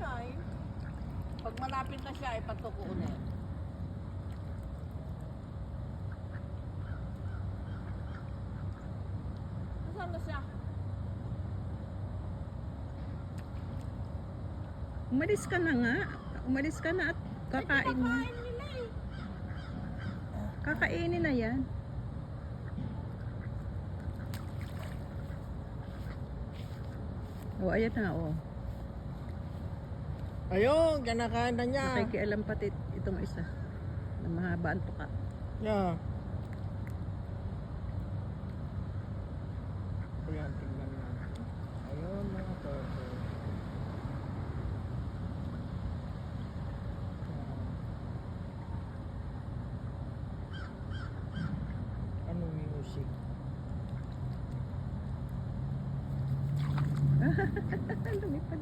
ay. Pag malapit na siya, ipatuko na yan. Nasaan na siya? Umalis ka na nga. Umalis ka na at kakain na. Kakain nila eh. Kakainin na yan. O, ayan na, o. Ayun, kinakain na niya. Nakikialam pati itong isa. Na mahaba ang tuka. Yeah. Ayan, tingnan natin. Ayun, mga toto. Anong music? Lumipad.